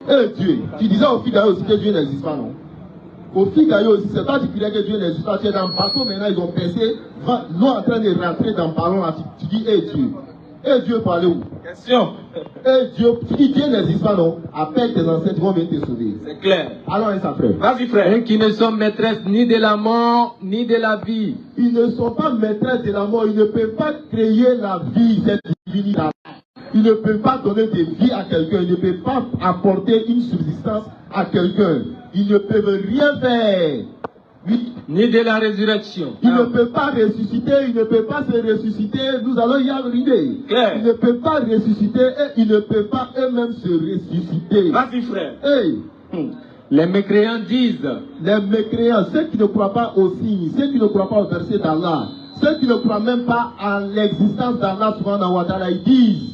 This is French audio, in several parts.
Eh Dieu, tu disais au Figaro aussi que Dieu n'existe pas, non? Au Figaro aussi, c'est toi qui disais que Dieu n'existe pas. Tu es dans le bateau, maintenant ils ont percé, l'eau en train de rentrer dans le ballon là. Tu dis, eh Dieu. Eh Dieu, pour aller où? Question. Eh Dieu, tu dis Dieu n'existe pas, non? Appelle tes ancêtres, ils vont venir te sauver. C'est clair. Alors, ça frère. Vas-y, frère. Et qui ne sont maîtresses ni de la mort, ni de la vie. Ils ne sont pas maîtresses de la mort, ils ne peuvent pas créer la vie, cette divinité. Ils ne peuvent pas donner de vie à quelqu'un, ils ne peuvent pas apporter une subsistance à quelqu'un. Ils ne peuvent rien faire. Oui. Ni de la résurrection. Ils ne peuvent pas ressusciter, ils ne peuvent pas se ressusciter. Nous allons y arriver. Ils ne peuvent pas ressusciter et ils ne peuvent pas eux-mêmes se ressusciter. Vas-y, frère. Hey. Les mécréants disent. Les mécréants, ceux qui ne croient pas aux signes, ceux qui ne croient pas au verset d'Allah, ceux qui ne croient même pas à l'existence d'Allah subhanahu wa ta'ala, ils disent.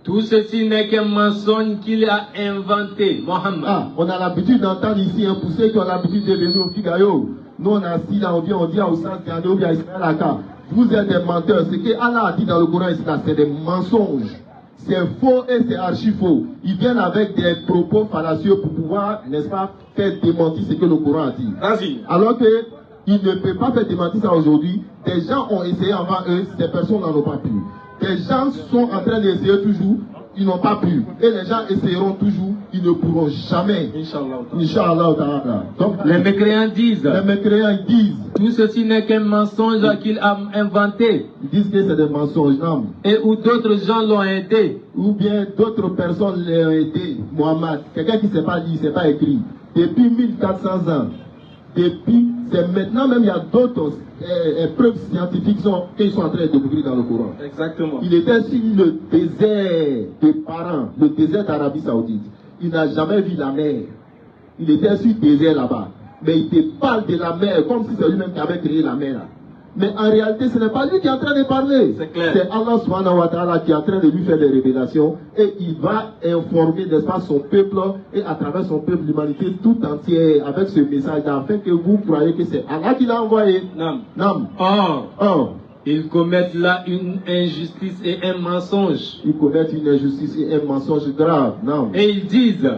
Tout ceci n'est qu'un mensonge qu'il a inventé, Mohammed. Ah, on a l'habitude d'entendre ici, pour ceux qui ont l'habitude de venir au Figaro. Nous, on a assis là, on dit à Oussas Gandé, ou bien à Ismaël Aka. Vous êtes des menteurs. Ce que Allah a dit dans le Coran ici, là, c'est des mensonges. C'est faux et c'est archi faux. Ils viennent avec des propos fallacieux pour pouvoir, n'est-ce pas, faire démentir ce que le Coran a dit. Vas-y. Alors que, ils ne peuvent pas faire démentir ça aujourd'hui. Des gens ont essayé avant eux, ces personnes n'en ont pas pu. Les gens sont en train d'essayer toujours, ils n'ont pas pu. Et les gens essayeront toujours, ils ne pourront jamais. Inch'Allah ta'ala. Donc, les mécréants disent. Les mécréants disent. Tout ceci n'est qu'un mensonge qu'il a inventé. Ils disent que c'est des mensonges, non. Et où d'autres gens l'ont aidé. Ou bien d'autres personnes l'ont aidé. Mohammed, quelqu'un qui ne sait pas lire, ne sait pas écrit. Depuis 1400 ans. Depuis, c'est maintenant même, il y a d'autres preuves scientifiques qu'ils sont en train de découvrir dans le Coran. Exactement. Il était sur le désert de Paran, le désert d'Arabie Saoudite. Il n'a jamais vu la mer. Il était sur le désert là-bas. Mais il te parle de la mer comme si c'est lui-même qui avait créé la mer là. Mais en réalité, ce n'est pas lui qui est en train de parler. C'est clair. C'est Allah subhanahu wa ta'ala qui est en train de lui faire des révélations. Et il va informer, n'est-ce pas, son peuple et à travers son peuple, l'humanité tout entière avec ce message-là, afin que vous croyez que c'est Allah qui l'a envoyé. Non. Non. Oh. Ils commettent là une injustice et un mensonge. Ils commettent une injustice et un mensonge grave. Non. Et ils disent.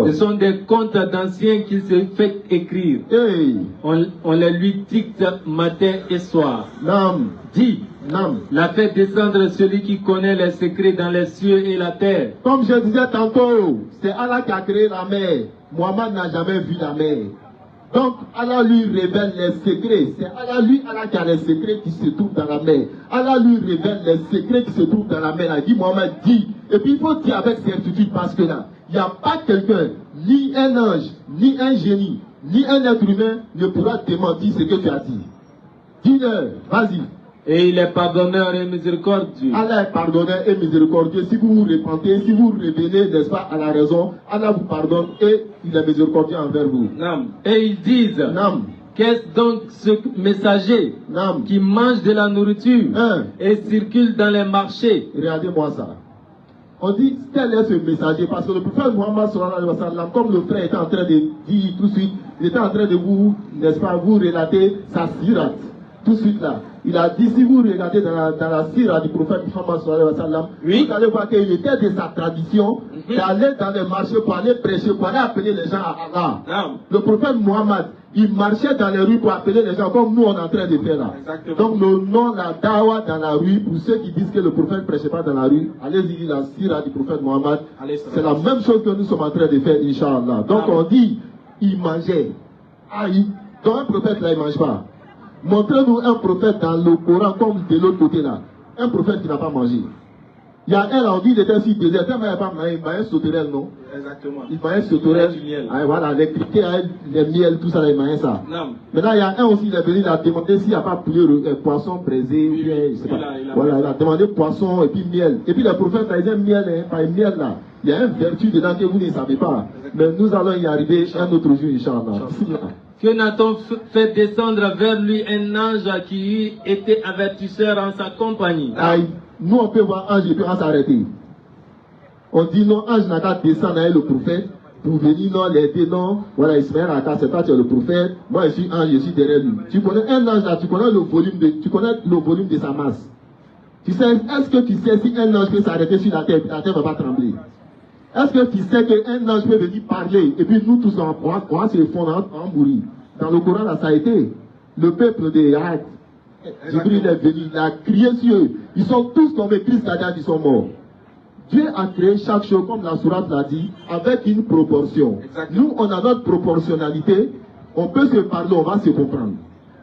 Ce sont des contes d'anciens qu'ils se fait écrire. Hey. On les lui dicte matin et soir. Non. Dis. Non. La fait descendre celui qui connaît les secrets dans les cieux et la terre. Comme je disais tantôt, c'est Allah qui a créé la mer. Mohammed n'a jamais vu la mer. Donc, Allah lui révèle les secrets. C'est Allah qui a les secrets qui se trouvent dans la mer. Allah lui révèle les secrets qui se trouvent dans la mer. Il dit, Mohammed dit. Et puis, il faut dire avec certitude parce que là, il n'y a pas quelqu'un, ni un ange, ni un génie, ni un être humain ne pourra démentir ce que tu as dit. Dis-le, vas-y. Et il est pardonneur et miséricordieux. Allah est pardonneur et miséricordieux. Si vous vous repentez, si vous revenez, n'est-ce pas, à la raison, Allah vous pardonne et il est miséricordieux envers vous. Non. Et ils disent. Non. Qu'est-ce donc ce messager qui mange de la nourriture et circule dans les marchés? Regardez-moi ça. On dit, tel est ce messager, parce que le prophète Muhammad sallallahu alayhi wa sallam, comme le frère était en train de dire tout de suite, il était en train de vous, n'est-ce pas, vous relater sa sirate. Tout de suite là. Il a dit, si vous regardez dans la sira du prophète Muhammad sallallahu alayhi wa sallam, vous allez voir qu'il était de sa tradition d'aller dans les marchés pour aller prêcher, pour aller appeler les gens à Allah. Le prophète Muhammad, il marchait dans les rues pour appeler les gens comme nous on est en train de faire là. Exactement. Donc le nom, la dawa dans la rue, pour ceux qui disent que le prophète ne prêchait pas dans la rue, allez-y lire la sira du prophète Muhammad. C'est la même chose que nous sommes en train de faire, Inch'Allah. Donc on dit, il mangeait. Donc un prophète là, il ne mange pas. Montrez-nous un prophète dans le Coran comme de l'autre côté là. Un prophète qui n'a pas mangé. Il y a un là, on dit qu'il était si désert, il n'a pas mangé, il mangeait sauterelle, non? Exactement. Il mangeait sauterelle. Voilà, les criquets, les miels, tout ça, il mangeait ça. Non. Maintenant, il y a un aussi, il est venu, il a demandé s'il n'y a pas poulet, poisson braisé, ou bien, je sais pas. Voilà, il a demandé poisson et puis miel. Et puis le prophète, il a dit miel, pas miel là. Il y a une vertu dedans que vous ne savez pas. Mais nous allons y arriver un autre jour, Inch'Allah. Que n'a-t-on fait descendre vers lui un ange qui était avertisseur en sa compagnie? Aïe, nous on peut voir ange et puis on s'arrêter. On dit non, ange n'a qu'à descendre avec le prophète pour venir non l'aider, non. Voilà, Ismaël Aka, c'est toi, tu es le prophète. Moi je suis ange, je suis derrière lui. Tu connais un ange là, tu connais le volume de sa masse. Tu sais, est-ce que tu sais si un ange peut s'arrêter sur la terre ne va pas trembler? Est-ce que tu sais qu'un ange peut venir parler et puis nous tous on va se fondre en mourir? Dans le Coran, là, ça a été. Le peuple de Had, Jibril est venu, il a crié sur eux. Ils sont tous tombés, Christ a dit qu'ils sont morts. Dieu a créé chaque chose, comme la sourate l'a dit, avec une proportion. Exactement. Nous, on a notre proportionnalité. On peut se parler, on va se comprendre.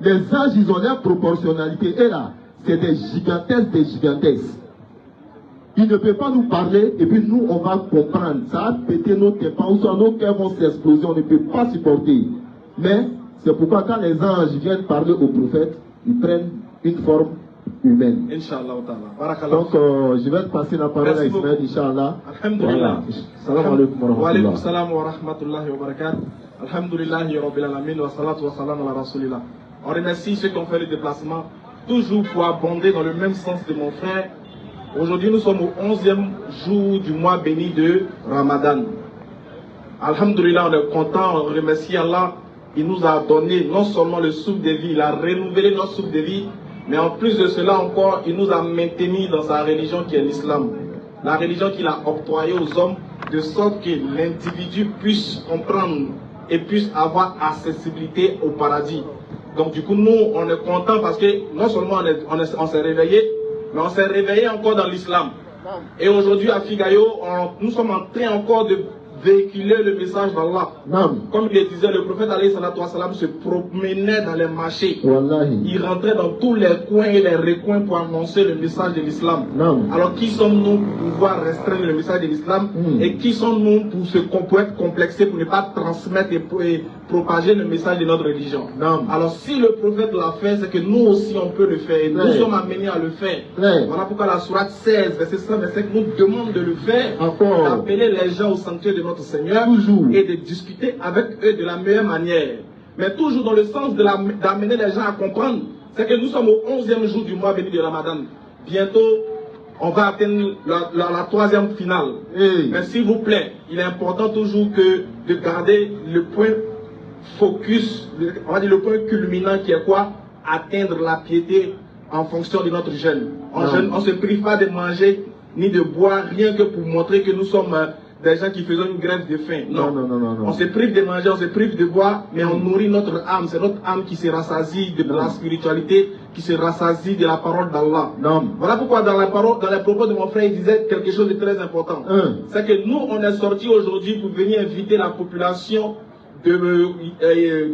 Les anges, ils ont leur proportionnalité. Et là, c'est des gigantesques des gigantesques. Ils ne peuvent pas nous parler et puis nous, on va comprendre. Ça a pété nos tympans, ou soit nos cœurs vont s'exploser, on ne peut pas supporter. Mais c'est pourquoi quand les anges viennent parler aux prophètes, ils prennent une forme humaine. Inch'Allah ta'ala. Barakallah. Donc, je vais passer la parole à Ismaël, Inch'Allah. Alhamdulillah. Salam alaikum wa Wa alaikum rahmatullah. salam wa rahmatullahi wa barakatuh. Alhamdulillahi rabbil alamin wa salatu wa salam ala rasulillah. On remercie ceux qui ont fait le déplacement, toujours pour abonder dans le même sens de mon frère. Aujourd'hui, nous sommes au 11e jour du mois béni de Ramadan. Alhamdulillah, on est content, on remercie Allah. Il nous a donné non seulement le souffle de vie, il a renouvelé notre souffle de vie, mais en plus de cela encore, il nous a maintenus dans sa religion qui est l'islam. La religion qu'il a octroyée aux hommes, de sorte que l'individu puisse comprendre et puisse avoir accessibilité au paradis. Donc du coup, nous, on est content parce que non seulement on s'est réveillé, mais on s'est réveillé encore dans l'islam. Et aujourd'hui, à Figayo, nous sommes en train encore de véhiculer le message d'Allah. Comme il disait, le prophète alayhi salatu wa salam se promenait dans les marchés. Wallahi. Il rentrait dans tous les coins et les recoins pour annoncer le message de l'islam. Alors qui sommes-nous pour pouvoir restreindre le message de l'islam et qui sommes-nous pour être complexés pour ne pas transmettre et propager le message de notre religion? Alors si le prophète l'a fait, c'est que nous aussi on peut le faire. Et nous sommes amenés à le faire. Voilà pourquoi la sourate 16, verset 125 nous demande de le faire, d'appeler les gens au sanctuaire de notre Seigneur et de discuter avec eux de la meilleure manière. Mais toujours dans le sens d'amener les gens à comprendre, c'est que nous sommes au 11e jour du mois béni de Ramadan. Bientôt, on va atteindre la 3e finale. Mais s'il vous plaît, il est important toujours de garder le point focus, on va dire le point culminant qui est quoi? Atteindre la piété en fonction de notre jeûne. On ne se prive pas de manger ni de boire, rien que pour montrer que nous sommes des gens qui faisons une grève de faim. Non. On se prive de manger, on se prive de boire, mais on nourrit notre âme. C'est notre âme qui se rassasie de la spiritualité, qui se rassasie de la parole d'Allah. Voilà pourquoi dans les propos de mon frère, il disait quelque chose de très important. C'est que nous, on est sortis aujourd'hui pour venir inviter la population de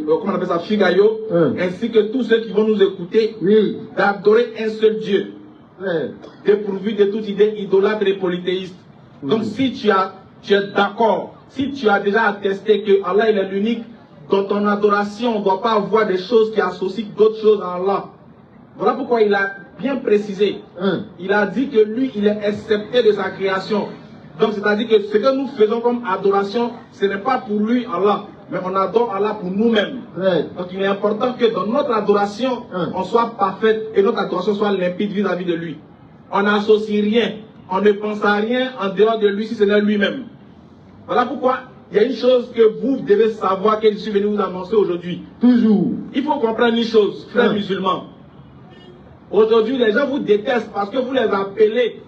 comment on appelle ça, Figayo, ainsi que tous ceux qui vont nous écouter, d'adorer un seul Dieu, dépourvu de toute idée idolâtre et polythéiste. Donc si tu es d'accord, si tu as déjà attesté que Allah il est l'unique, dans ton adoration on ne doit pas avoir des choses qui associent d'autres choses à Allah. Voilà pourquoi il a bien précisé. Il a dit que lui il est excepté de sa création. Donc c'est-à-dire que ce que nous faisons comme adoration, ce n'est pas pour lui Allah, mais on adore Allah pour nous-mêmes. Donc il est important que dans notre adoration, on soit parfaite et notre adoration soit limpide vis-à-vis de lui. On n'associe rien, on ne pense à rien en dehors de lui si ce n'est lui-même. Voilà pourquoi il y a une chose que vous devez savoir que je suis venu vous annoncer aujourd'hui. Toujours. Il faut comprendre une chose, frères musulmans. Aujourd'hui, les gens vous détestent parce que vous les appelez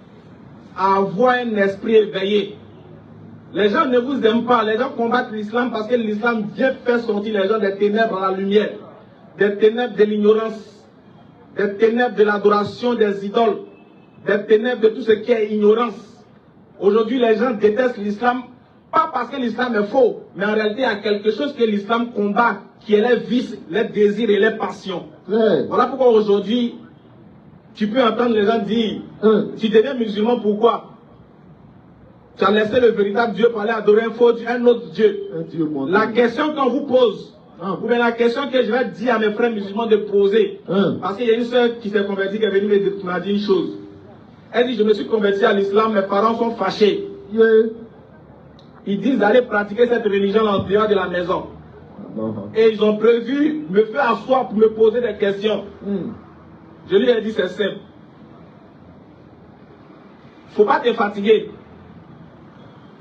à avoir un esprit éveillé. Les gens ne vous aiment pas, les gens combattent l'islam parce que l'islam vient faire sortir les gens des ténèbres à la lumière, des ténèbres de l'ignorance, des ténèbres de l'adoration des idoles, des ténèbres de tout ce qui est ignorance. Aujourd'hui, les gens détestent l'islam, pas parce que l'islam est faux, mais en réalité, il y a quelque chose que l'islam combat, qui est les vices, les désirs et les passions. Voilà pourquoi aujourd'hui, tu peux entendre les gens dire, tu deviens musulman, pourquoi? Tu as laissé le véritable Dieu pour aller adorer un autre Dieu. La question qu'on vous pose, ou bien la question que je vais dire à mes frères musulmans de poser, parce qu'il y a une soeur qui s'est convertie, qui est venue me m'a dit une chose. Elle dit, je me suis converti à l'islam, mes parents sont fâchés. Ils disent d'aller pratiquer cette religion en dehors de la maison. Et ils ont prévu me faire asseoir pour me poser des questions. Je lui ai dit, c'est simple. Il ne faut pas te fatiguer.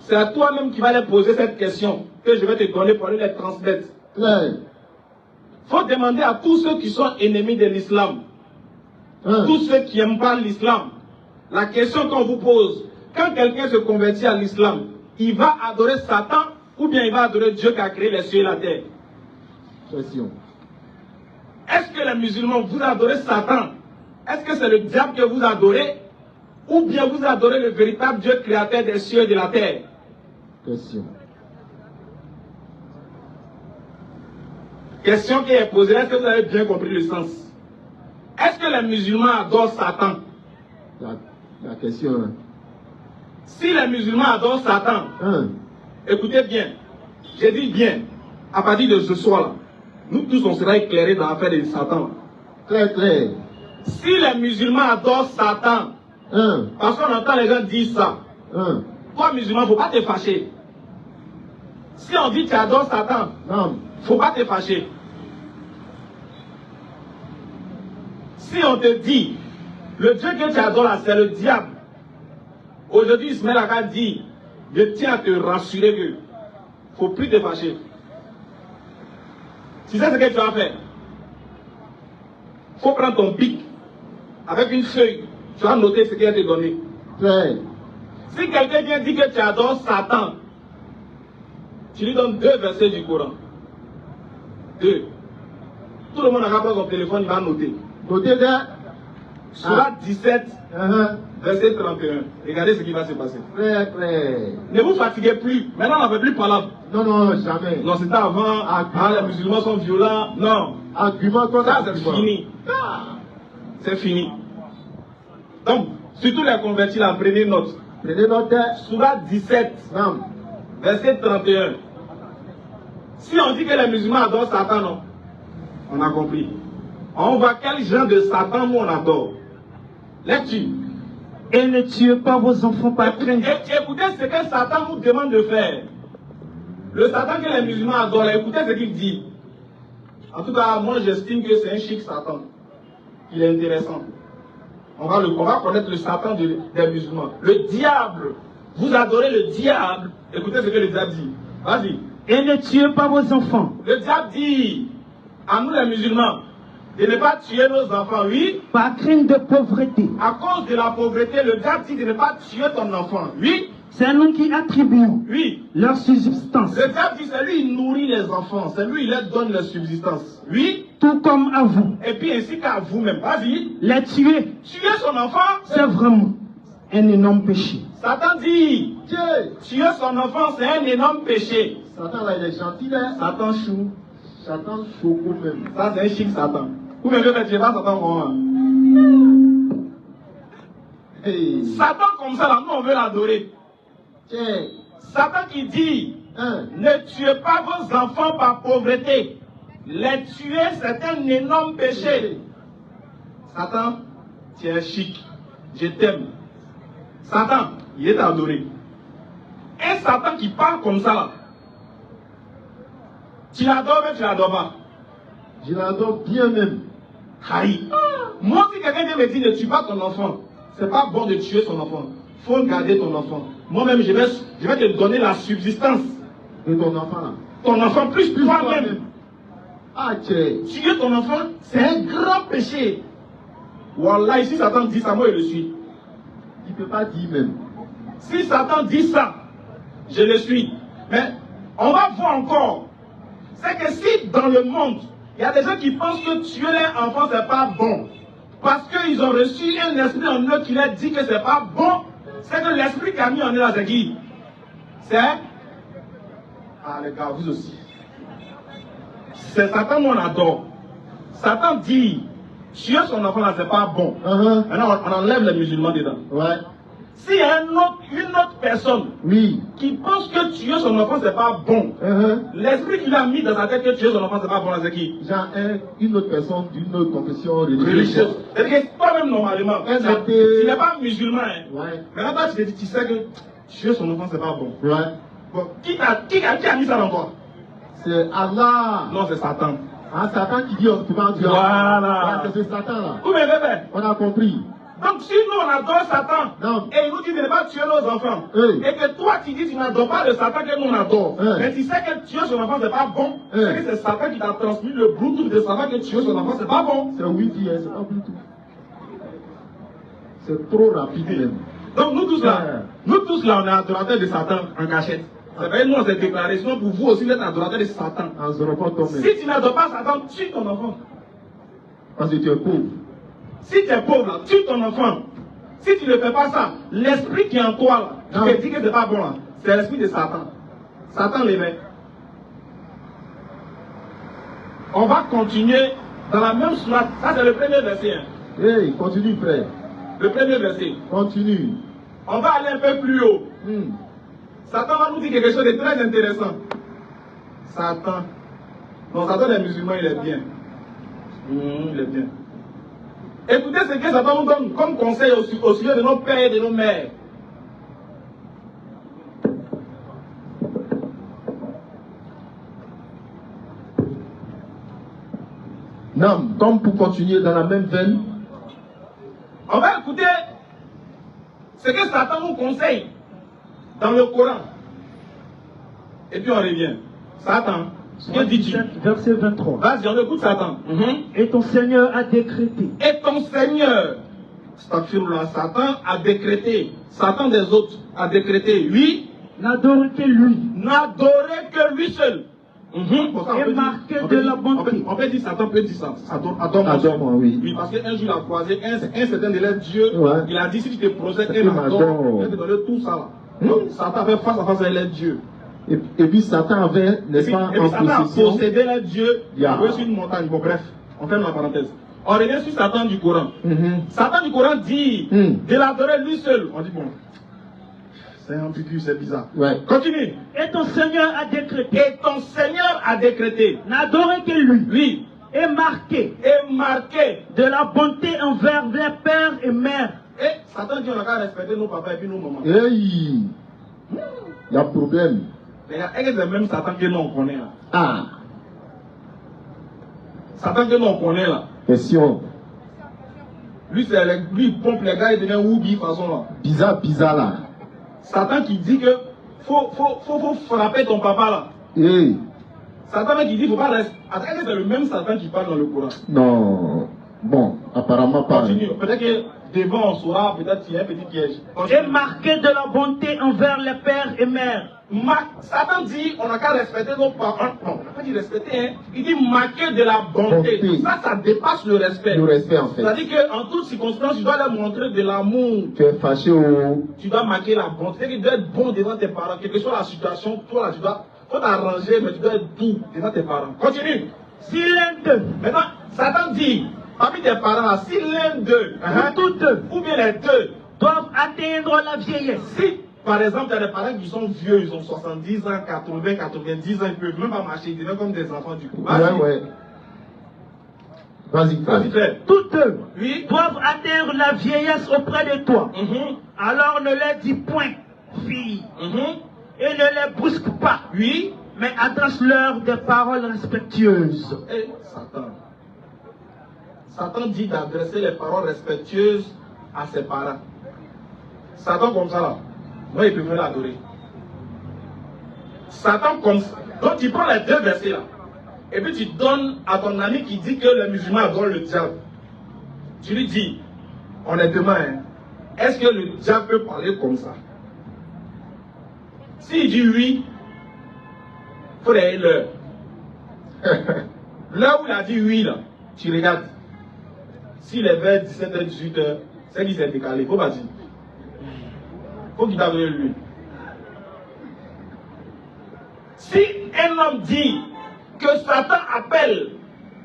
C'est à toi-même qui vas leur poser cette question que je vais te donner pour aller les transmettre. Il faut demander à tous ceux qui sont ennemis de l'islam, tous ceux qui n'aiment pas l'islam, la question qu'on vous pose, quand quelqu'un se convertit à l'islam, il va adorer Satan ou bien il va adorer Dieu qui a créé les cieux et la terre? Question. Est-ce que les musulmans, vous adorez Satan? Est-ce que c'est le diable que vous adorez? Ou bien vous adorez le véritable Dieu créateur des cieux et de la terre? Question. Question qui est posée, est-ce que vous avez bien compris le sens? Est-ce que les musulmans adorent Satan? La question. Hein. Si les musulmans adorent Satan, écoutez bien, j'ai dit bien, à partir de ce soir-là, nous tous on sera éclairés dans l'affaire de Satan. Très clair. Si les musulmans adorent Satan, parce qu'on entend les gens dire ça, toi musulman, il ne faut pas te fâcher. Si on dit que tu adores Satan, il ne faut pas te fâcher. Si on te dit, le Dieu que tu adores là, c'est le diable. Aujourd'hui, Ismaël a dit, je tiens à te rassurer que il ne faut plus te fâcher. Tu sais ce que tu vas faire? Il faut prendre ton pic avec une feuille. Tu vas noter ce qu'il a te donné. Ouais. Si quelqu'un vient dire que tu adores Satan, tu lui donnes 2 versets du Coran. 2. Tout le monde a rapport son téléphone, il va noter. Notez bien. Surat 17, verset 31. Regardez ce qui va se passer. Très clair. Ne vous fatiguez plus. Maintenant, on ne fait plus parler. Non, jamais. Non, c'était avant. Les musulmans sont violents. Non. Argument contre ça, c'est fini. C'est fini. Donc, surtout les convertis là, prenez note. Prenez note. Surat 17, verset 31. Si on dit que les musulmans adorent Satan, non, on a compris. On voit quel genre de Satan nous on adore. Lecture. Et ne tuez pas vos enfants par crainte. Écoutez ce que Satan nous demande de faire. Le Satan que les musulmans adorent, écoutez ce qu'il dit. En tout cas, moi j'estime que c'est un chic Satan. Il est intéressant. On va connaître le Satan des musulmans. Le diable. Vous adorez le diable. Écoutez ce que le diable dit. Vas-y. Et ne tuez pas vos enfants. Le diable dit à nous les musulmans de ne pas tuer nos enfants, oui. Par crainte de pauvreté. À cause de la pauvreté, le diable dit de ne pas tuer ton enfant, oui. C'est nous qui attribuons leur subsistance. Le diable dit c'est lui il nourrit les enfants, c'est lui il leur donne leur subsistance, oui. Tout comme à vous. Et puis ainsi qu'à vous-même, vas-y. Les tuer. Tuer son enfant, c'est vraiment un énorme péché. Satan dit, tuer son enfant c'est un énorme péché. Satan là il est gentil là. Satan chou. Satan choco même. Ça c'est un chic Satan. Vous me faites tuer pas Satan moi. Hey. Satan comme ça là, nous on veut l'adorer. Satan qui dit, ne tuez pas vos enfants par pauvreté. Les tuer, c'est un énorme péché. Satan, tu es chic. Je t'aime. Satan, il est adoré. Et Satan qui parle comme ça là, tu l'adores mais tu l'adores pas? Je l'adore bien même. Aïe. Moi, si quelqu'un vient me dire ne tue pas ton enfant, c'est pas bon de tuer son enfant. Il faut garder ton enfant. Moi-même, je vais te donner la subsistance de ton enfant là. Ton enfant plus toi-même. Tuer ton enfant, c'est un grand péché. Wallah, si Satan dit ça, moi je le suis. Il ne peut pas dire même. Si Satan dit ça, je le suis. Mais on va voir encore. C'est que si dans le monde, il y a des gens qui pensent que tuer les enfants, c'est pas bon. Parce qu'ils ont reçu un esprit en eux qui leur dit que c'est pas bon. C'est que l'esprit qui a mis en eux là, c'est qui? C'est... Ah les gars, vous aussi. C'est Satan qu'on adore. Satan dit, tuer son enfant là, c'est pas bon. Maintenant, on enlève les musulmans dedans. Ouais. S'il y a une autre personne qui pense que tuer son enfant, c'est pas bon, l'esprit qu'il a mis dans sa tête que tuer son enfant, c'est pas bon, c'est qui? Genre une autre personne d'une autre confession religieuse. C'est-à-dire que toi-même, normalement, tu n'es pas musulman. Ouais. Mais là-bas, tu sais que tuer son enfant, c'est pas bon. Ouais. Bon, qui a mis ça dans toi? C'est Allah. Non, c'est Satan. Ah, Satan qui dit on peut pas Dieu. Voilà. C'est Satan là. Vous m'avez fait. On a compris. Donc si nous on adore Satan, et il nous dit de ne pas tuer nos enfants, et que toi tu dis tu n'adores pas le Satan que nous on adore, mais tu sais que tuer son enfant c'est pas bon, c'est que c'est Satan qui t'a transmis le Bluetooth de Satan que tuer son enfant c'est pas bon. C'est Wi-Fi, c'est pas Bluetooth. C'est trop rapide même. Donc nous tous là, on est adorateurs de Satan en cachette. Ça veut dire nous on s'est déclaré, sinon pour vous aussi vous êtes adorateurs de Satan. Si tu n'adores pas Satan, tue ton enfant. Parce que tu es pauvre. Si tu es pauvre là, tue ton enfant. Si tu ne fais pas ça, l'esprit qui est en toi là, qui te dit que c'est pas bon là, c'est l'esprit de Satan. Satan l'éveille. On va continuer dans la même sourate. Ça c'est le premier verset. Hein. Hey, continue frère. Le premier verset. Continue. On va aller un peu plus haut. Satan va nous dire quelque chose de très intéressant. Satan. Non, Satan les musulmans, il est bien. Il est bien. Écoutez ce que Satan nous donne comme conseil au sujet de nos pères et de nos mères. Non, comme pour continuer dans la même veine. On va écouter ce que Satan nous conseille dans le Coran. Et puis on revient. Satan, que dis-tu? Verset 23. Vas-y, on écoute Satan. Et ton Seigneur a décrété. Et ton Seigneur, Satan a décrété. Satan des autres a décrété. Lui, n'adorer que lui. N'adorer que lui seul. Et marqué de la bonté. On peut dire Satan peut dire ça. Adore-moi, oui. Oui, parce qu'un jour il a croisé un certain élève Dieu. Ouais. Il a dit si tu te projette un adore, il va te donner tout ça là. Donc Satan avait face à face à l'élève Dieu. Et puis Satan avait, n'est-ce pas, en Satan possession. Possédé l'élève Dieu. Yeah. Il sur une montagne. Bon, bref, on ferme la parenthèse. On revient sur Satan du Coran. Satan du Coran dit de l'adorer lui seul. On dit bon. C'est ambigu, c'est bizarre. Ouais. Continue. Et ton Seigneur a décrété. Et ton Seigneur a décrété. N'adorer que lui. Oui. Et marqué. Et marqué. De la bonté envers les pères et mères. Et Satan dit on a qu'à respecter nos papas et puis nos mamans. Hey. Il y a problème. Mais est-ce que c'est le même Satan que nous on connaît là? Ah. Satan que nous on connaît là. Question. Lui, lui il pompe les gars, il devient Oubi façon là. Bizarre là. Satan qui dit que faut frapper ton papa là. Hey. Satan qui dit faut pas rester. Est-ce que c'est le même Satan qui parle dans le Coran? Non. Bon, apparemment pas. Continue. Peut-être que devant on saura, peut-être qu'il y a un petit piège. Et marqué de la bonté envers les pères et mères. Satan dit on n'a qu'à respecter nos parents. Non, on n'a pas dit respecter, hein. Il dit marquer de la bonté. Ça dépasse le respect. Le respect en fait. C'est-à-dire qu'en toutes circonstances, tu dois leur montrer de l'amour. Tu es fâché ou... Tu dois marquer la bonté. C'est-à-dire que tu dois être bon devant tes parents. Quelle que soit la situation, toi là, tu dois faut t'arranger, mais tu dois être doux devant tes parents. Continue. Si l'un d'eux. Maintenant, Satan dit, parmi tes parents là, si l'un d'eux, ou bien les deux, doivent atteindre la vieillesse. Si, par exemple, il y a des parents qui sont vieux, ils ont 70 ans, 80, 90 ans, ils ne peuvent même pas marcher, ils deviennent comme des enfants du coup. Ouais. Vas-y, frère. Toutes deux doivent atteindre la vieillesse auprès de toi. Alors ne leur dis point, fille, et ne les brusque pas. Oui. Mais adresse-leur des paroles respectueuses. Et Satan dit d'adresser les paroles respectueuses à ses parents. Satan comme ça là, moi il peut me l'adorer. Satan comme ça. Donc tu prends les deux versets là, et puis tu donnes à ton ami qui dit que les musulmans adorent le diable. Tu lui dis, honnêtement, hein, est-ce que le diable peut parler comme ça? S'il dit oui, il faut aller l'heure. Là où il a dit oui, là, tu regardes. S'il est vers 17h, 18h, c'est qu'il s'est décalé. Il faut pas dire. Il faut qu'il t'adore lui. Si un homme dit que Satan appelle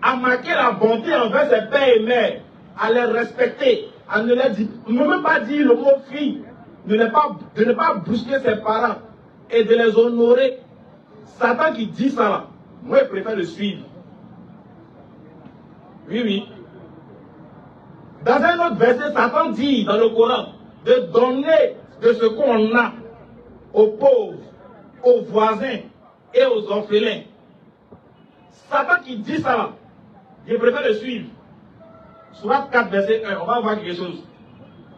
à marquer la bonté envers ses pères et mères, à les respecter, à ne même pas dire le mot fille, de ne pas brusquer ses parents et de les honorer, Satan qui dit ça là, moi je préfère le suivre. Oui. Dans un autre verset, Satan dit dans le Coran de donner de ce qu'on a aux pauvres, aux voisins et aux orphelins. Satan qui dit ça là, je préfère le suivre. Sourate 4, verset 1, on va voir quelque chose.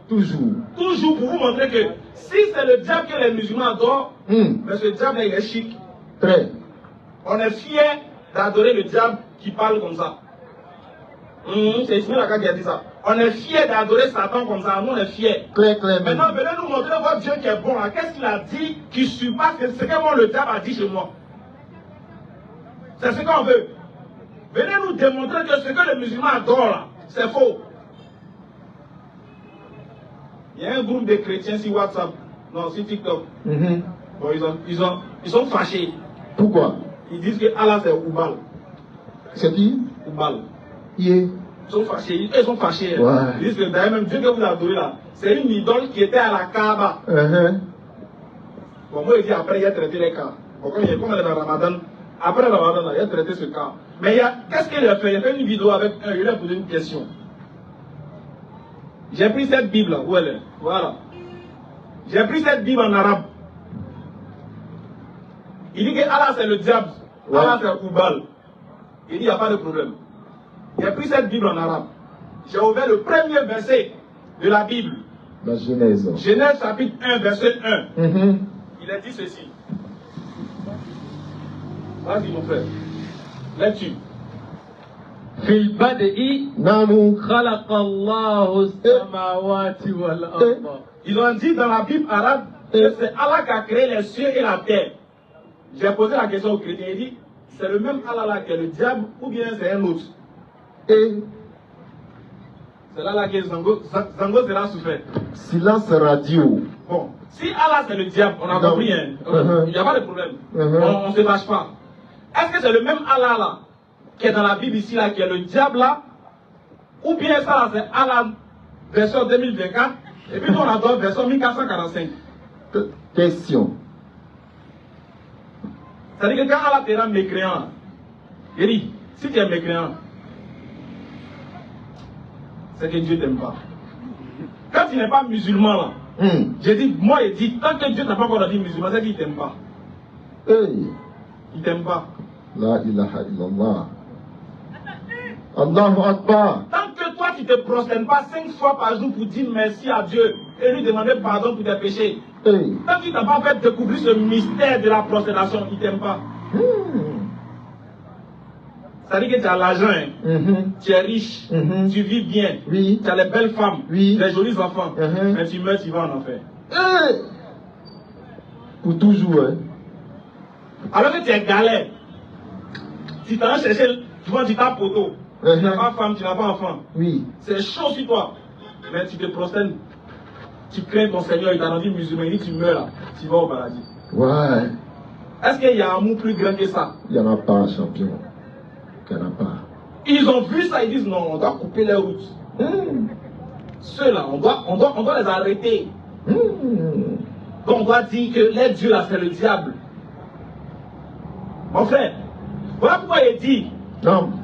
Toujours pour vous montrer que si c'est le diable que les musulmans adorent, mais ce diable il est chic. Très. On est fier d'adorer le diable qui parle comme ça. C'est Ismaël Aka qui a dit ça. On est fier d'adorer Satan comme ça. Nous on est fiers. Clair. Maintenant venez nous montrer votre Dieu qui est bon. Qu'est-ce qu'il a dit qui surpasse ce que moi le diable a dit chez moi? C'est ce qu'on veut. Venez nous démontrer que ce que les musulmans adorent là, c'est faux. Il y a un groupe de chrétiens sur WhatsApp, non, sur TikTok. Bon, ils sont fâchés. Pourquoi? Ils disent que Allah c'est Oubal. C'est qui? Oubal. Yeah. Ils sont fâchés. Ils sont fâchés. Ouais. Ils disent que d'ailleurs même Dieu que vous adorez là, c'est une idole qui était à la Kaaba. Bon, moi je dis après il a traité les cas. Bon, comme il est dans le Ramadan, après le Ramadan, il a traité ce cas. Mais qu'est-ce qu'il a fait? Il a fait une vidéo avec il lui a posé une question. J'ai pris cette Bible là, où elle est? Voilà. J'ai pris cette Bible en arabe. Il dit que Allah c'est le diable, ouais. Allah c'est Oubal. Il dit il n'y a pas de problème. J'ai pris cette Bible en arabe. J'ai ouvert le premier verset de la Bible. La Genèse. Genèse chapitre 1, verset 1. Il a dit ceci. Vas-y mon frère. Lecture. في البدء خلق الله السماوات والأرض. Ils ont dit dans la Bible arabe que c'est Allah qui a créé les cieux et la terre. J'ai posé la question aux chrétiens, il dit, c'est le même Allah là qui est le diable ou bien c'est un autre? C'est là qui est Zango sera souffert. Silence radio. Bon, si Allah c'est le diable, on a compris, hein? Il n'y a pas de problème. On ne se fâche pas. Est-ce que c'est le même Allah là qui est dans la Bible ici là, qui est le diable là? Ou bien ça là c'est Allah version 2024 et puis on a d'autres version 1445? Question. C'est-à-dire que quand Allah te rend mécréant, il dit, si tu es mécréant, c'est que Dieu ne t'aime pas. Quand tu n'es pas musulman là, j'ai dit, moi il dit, tant que Dieu n'a pas encore dit musulman, c'est qu'il ne t'aime pas. Il ne t'aime pas. La ilaha illallah. Allahu Akbar. Tant que toi tu ne te prosternes pas 5 fois par jour pour dire merci à Dieu et lui demander pardon pour tes péchés, tant que tu n'as pas fait découvrir ce mystère de la prosternation, il ne t'aime pas. Ça veut dire que tu as l'argent, tu es riche, tu vis bien, tu as les belles femmes, les jolis enfants, mais tu meurs, tu vas en enfer. Pour toujours, hein. Alors que tu es galère, tu t'en as cherché, tu vois, tu t'as poteau, tu n'as pas femme, tu n'as pas enfant. C'est chaud sur toi, mais tu te prosternes, tu crains ton Seigneur, il t'a rendu musulman, il dit tu meurs là, tu vas au paradis. Ouais. Est-ce qu'il y a un amour plus grand que ça? Il n'y en a pas, champion. Il n'y en a pas. Ils ont vu ça, ils disent non, on doit couper les routes. Ceux-là, on doit les arrêter. Donc on doit dire que les dieux là, c'est le diable. Mon frère, voilà pourquoi il dit,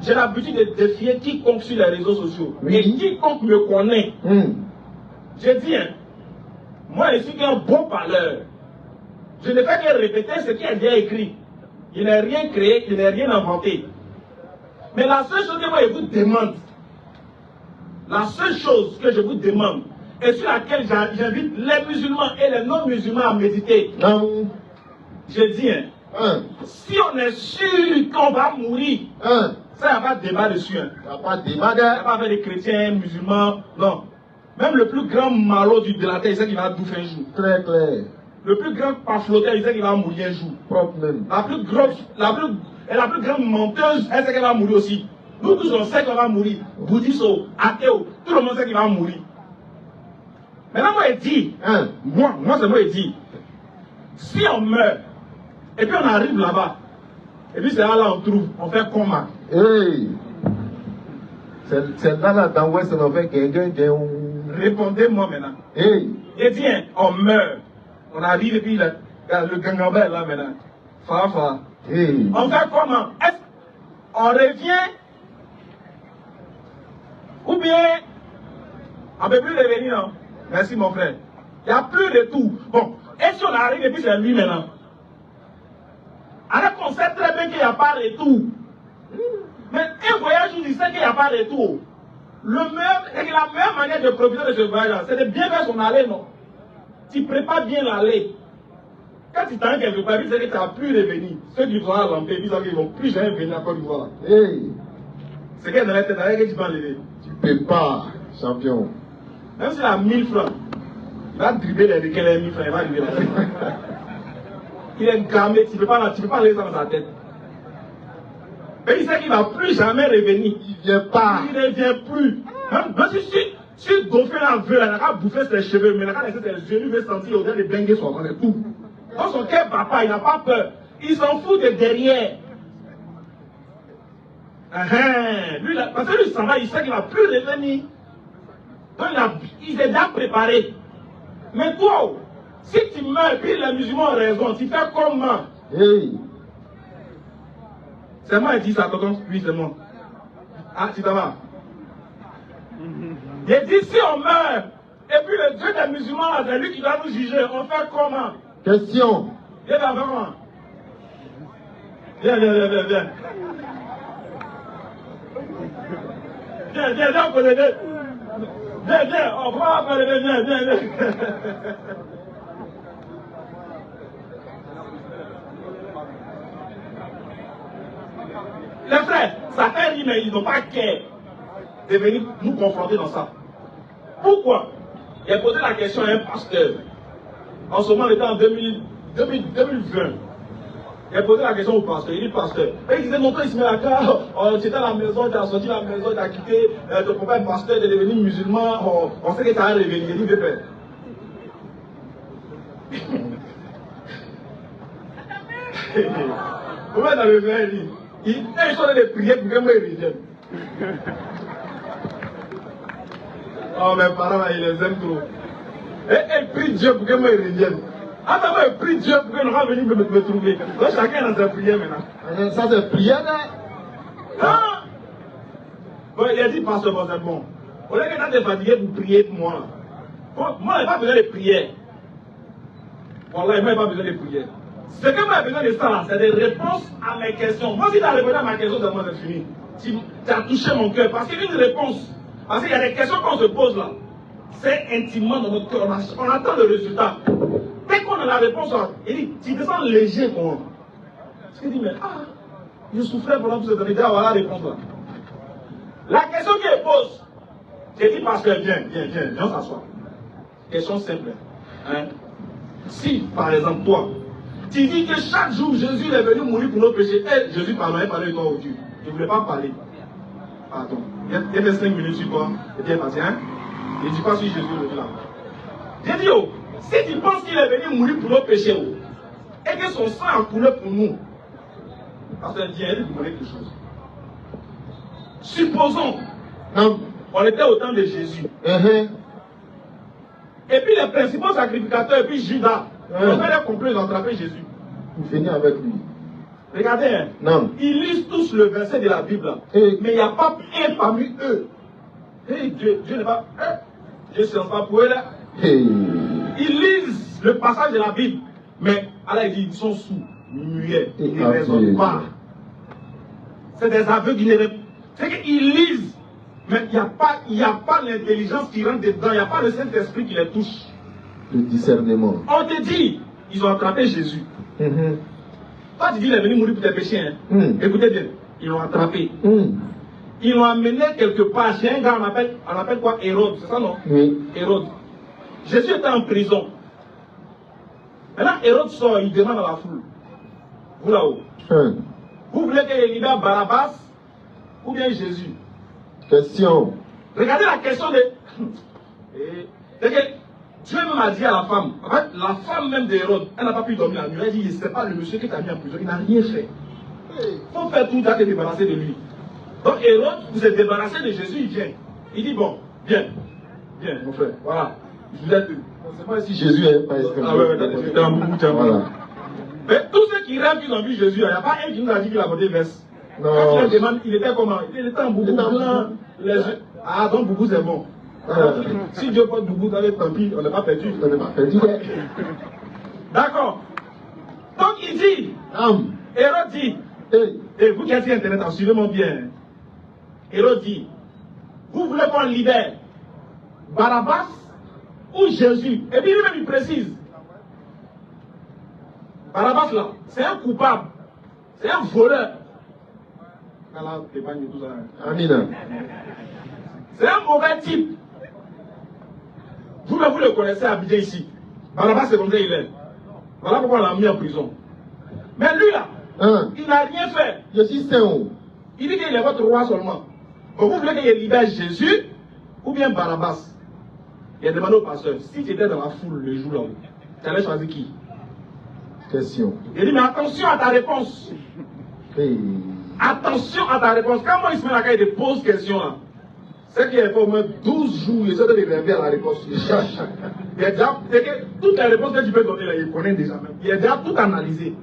j'ai l'habitude de défier quiconque sur les réseaux sociaux. Et quiconque me connaît. Je dis, moi je suis qu'un bon parleur. Je ne fais que répéter ce qui est bien écrit. Il n'est rien créé, il n'est rien inventé. Mais la seule chose que moi je vous demande, la seule chose que je vous demande, et sur laquelle j'invite les musulmans et les non-musulmans à méditer, je dis, si on est sûr qu'on va mourir, ça il n'y a pas de débat dessus. Il n'y a pas de débat, il n'y a pas avec les chrétiens, musulmans, non. Même le plus grand malot de la terre, il sait qu'il va bouffer un jour. Très clair. Le plus grand pafloteur, il sait qu'il va mourir un jour. Propre même. La plus grande menteuse, elle sait qu'elle va mourir aussi. Nous tous on sait qu'on va mourir. Bouddhiste, athée, tout le monde sait qu'il va mourir. Maintenant moi il dit, moi c'est moi il dit, si on meurt, et puis on arrive là-bas, et puis c'est là on trouve, on fait comment? C'est là dans l'ouest on fait quelqu'un. Répondez-moi maintenant. Il dit, on meurt. On arrive et puis le gangambert là maintenant. Fafa. On fait comment? Est-ce qu'on revient? Ou bien on ne peut plus revenir, non? Merci mon frère. Il n'y a plus de tout. Bon, et si on arrive et puis c'est lui maintenant? Alors qu'on sait très bien qu'il n'y a pas de retour. Mais un voyage où il sait qu'il n'y a pas de retour. La meilleure manière de profiter de ce voyage, c'est de bien faire son aller, non? Tu prépares bien l'aller. Quand tu t'en quelque part, tu sais que tu n'as plus revenu. Ceux qui vont à l'empire, ils ne vont plus jamais venir à Côte d'Ivoire. C'est qu'elle dans la tête, avec que tu vas enlever. Tu ne peux pas, champion. Même s'il a 1000 francs, va dribbler les requins, les mifs, il va arriver là. Il est gamé, tu ne peux pas aller ça dans sa tête. Mais il sait qu'il ne va plus jamais revenir. Il ne vient pas. Il ne vient plus. Même si le dauphin veut, il n'a qu'à bouffer ses cheveux, mais il n'a qu'à laisser ses yeux, il veut sentir l'odeur de bengue sur moi, c'est tout. Dans son cœur, papa, il n'a pas peur. Il s'en fout de derrière. Lui, parce que lui, il s'en va, il sait qu'il ne va plus revenir. Donc il est déjà préparé. Mais toi, si tu meurs, puis les musulmans ont raison, tu fais comment? Hey. C'est moi qui dis ça, tonton? Oui, c'est moi. Ah, tu t'en vas? J'ai dit si on meurt, et puis le Dieu des musulmans, c'est lui qui va nous juger, on fait comment? Question. Viens avec moi. Viens. Viens, on peut l'aider. Viens, on va pas l'aider, viens. Les frères, ça fait rire, mais ils n'ont pas qu'à de venir nous confronter dans ça. Pourquoi? Il a posé la question à un pasteur. En ce moment, il était en 2020. Il a posé la question au pasteur. Il dit, pasteur, et il disait, non, quand il se met à cœur, tu étais à la maison, tu as sorti la maison, tu as quitté, ton papa est pasteur, tu es devenu musulman, on sait que tu as revenir. Il dit, pépé. Comment tu as revenu? Ils sont des prières pour que moi ils reviennent. Oh, mes parents, ils les aiment trop. Et ils prient Dieu pour que moi ils reviennent. Attends, moi, ils prient Dieu pour qu'ils ne venir me trouver. Donc, chacun dans sa prière maintenant. Ça, c'est prière, là? Ah! Bon, il a dit, pasteur, bon, c'est bon. Au lieu que tu es fatigué pour prier pour moi. Moi, je n'ai pas besoin de prière. Voilà, moi, je n'ai pas besoin de prière. Ce que moi, j'ai besoin de ça, c'est des réponses à mes questions. Moi, si tu as répondu à ma question, c'est moi, c'est fini. Tu as touché mon cœur. Parce qu'une réponse, parce qu'il y a des questions qu'on se pose là, c'est intimement dans notre cœur. On attend le résultat. Dès qu'on a la réponse, il dit, tu te sens léger, moi. Parce qu'il dit, mais je souffrais pendant tout ce temps. Il dit, voilà la réponse là. La question qu'il pose, j'ai dit, pasteur, viens s'asseoir. Question simple. Hein? Si, par exemple, toi, tu dis que chaque jour, Jésus est venu mourir pour nos péchés. Et Jésus parlait de toi aujourd'hui. Je ne voulais pas parler. Pardon. Il y a fait 5 minutes sur toi. Et bien passé, hein? Et dis pas si Jésus est venu là. J'ai dit, si tu penses qu'il est venu mourir pour nos péchés, et que son sang a coulé pour nous, parce que Dieu a dit de demander quelque chose. Supposons, on était au temps de Jésus. Et puis les principaux sacrificateurs, et puis Judas, ils ont fait des complots, ils ont attrapé Jésus. Vous venez avec lui. Regardez, hein, ils lisent tous le verset de la Bible, mais il n'y a pas un parmi eux. Dieu n'est pas. Dieu ne science pas pour eux là. Ils lisent le passage de la Bible, mais Allah il dit ils sont sous, muets, ils ne raisonnent pas. C'est des aveugles qui ne répondent. C'est qu'ils lisent, mais il n'y a pas l'intelligence qui rentre dedans, il n'y a pas le Saint-Esprit qui les touche. Le discernement. On te dit, ils ont attrapé Jésus. Toi tu dis il est venu mourir pour tes péchés. Hein? Écoutez bien, ils l'ont attrapé. Ils l'ont amené quelque part chez un gars, on appelle quoi? Hérode, c'est ça non? Oui. Hérode. Jésus était en prison. Maintenant, Hérode sort, il demande à la foule. Vous là-haut. Vous voulez qu'il libère Barabbas ou bien Jésus? Question. Regardez la question de. C'est que Dieu même a dit à la femme, en fait, la femme même d'Hérode, elle n'a pas pu dormir la nuit. Elle dit, c'est pas le monsieur qui t'a mis en prison, il n'a rien fait. Il faut faire tout, tu as te débarrasser de lui. Donc Hérode, vous êtes débarrassé de Jésus, il vient. Il dit, bon, viens, mon frère, voilà. Je vous ai dit. C'est pas si Jésus est pas escroc. Ah ouais, t'es un boubou, t'es un boubou. Voilà. Mais tous ceux qui rêvent qu'ils ont vu Jésus, il n'y a pas un qui nous a dit qu'il a voté veste. Non. Quand tu le demandes, il était comment? Il était en boubou blanc. Ah, donc boubou c'est bon. Si Dieu porte boubou, tant pis, on n'est pas perdu. On n'est pas perdu. D'accord. Donc il dit, Hérode dit, et vous qui êtes sur Internet, suivez-moi bien. Hérode dit, vous voulez qu'on libère Barabbas ou Jésus? Et puis lui-même il précise. Barabbas là, c'est un coupable. C'est un voleur. Allah t'épargne tout ça. Amina. C'est un mauvais type. Vous-même, vous le connaissez habité ici. Barabbas, c'est comme ça il est. Voilà pourquoi on l'a mis en prison. Mais lui là, il n'a rien fait. Je suis saint. Il dit qu'il est votre roi seulement. Donc vous voulez qu'il libère Jésus ou bien Barabbas? Il a demandé au pasteur, si tu étais dans la foule le jour là, tu allais choisir qui? Question. Il dit, mais attention à ta réponse. Hey. Attention à ta réponse. Quand moi, il se met là, quand il te pose question là, c'est qu'il y a au moins 12 jours, il essaie de rêver à la réponse. Il cherche. Il a déjà, toutes les réponses que tu peux donner là, il connaît déjà même. Il a déjà tout analysé.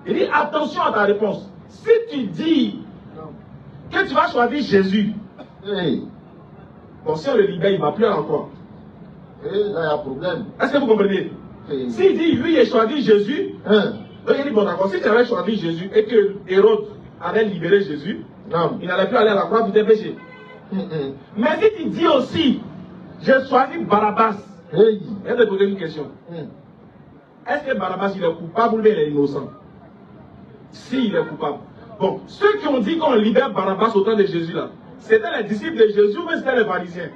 Il dit, attention à ta réponse. Si tu dis que tu vas choisir Jésus, Hey. bon, si on le libère, il ne va plus avoir quoi? Hey, là, il y a un problème. Est-ce que vous comprenez? Hey. S'il dit, lui, il a choisi Jésus, donc il dit, bon d'accord, si tu avais choisi Jésus et que Hérode avait libéré Jésus, Non. il n'allait plus aller à la croix pour tes péchés. Mais si tu dis aussi, j'ai choisi Barabbas, Hey. je vais te poser une question. Est-ce que Barabbas il est coupable ou bien il est innocent? Si il est coupable. Bon, ceux qui ont dit qu'on libère Barabbas au temps de Jésus là, c'était les disciples de Jésus ou bien c'était les pharisiens?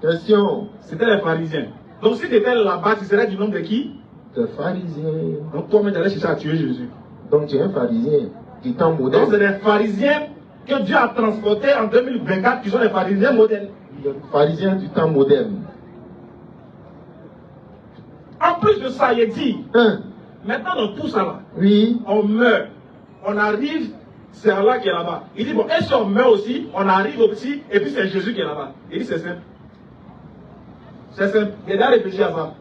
Question. C'était les pharisiens. Donc si tu étais là-bas, tu serais du nombre de qui? Des pharisiens. Donc toi-même tu allais chercher à tuer Jésus. Donc tu es un pharisien qui est en Donc modèle. c'est les pharisiens que Dieu a transportés en 2024 qui sont les pharisiens modernes. Pharisien du temps moderne. En plus de ça, il est dit, maintenant dans tout ça là, Oui. on meurt, on arrive, c'est Allah qui est là-bas. Il dit, bon, et si on meurt aussi, on arrive au petit, et puis c'est Jésus qui est là-bas. Il dit, c'est simple. C'est simple. Il a déjà réfléchi à ça.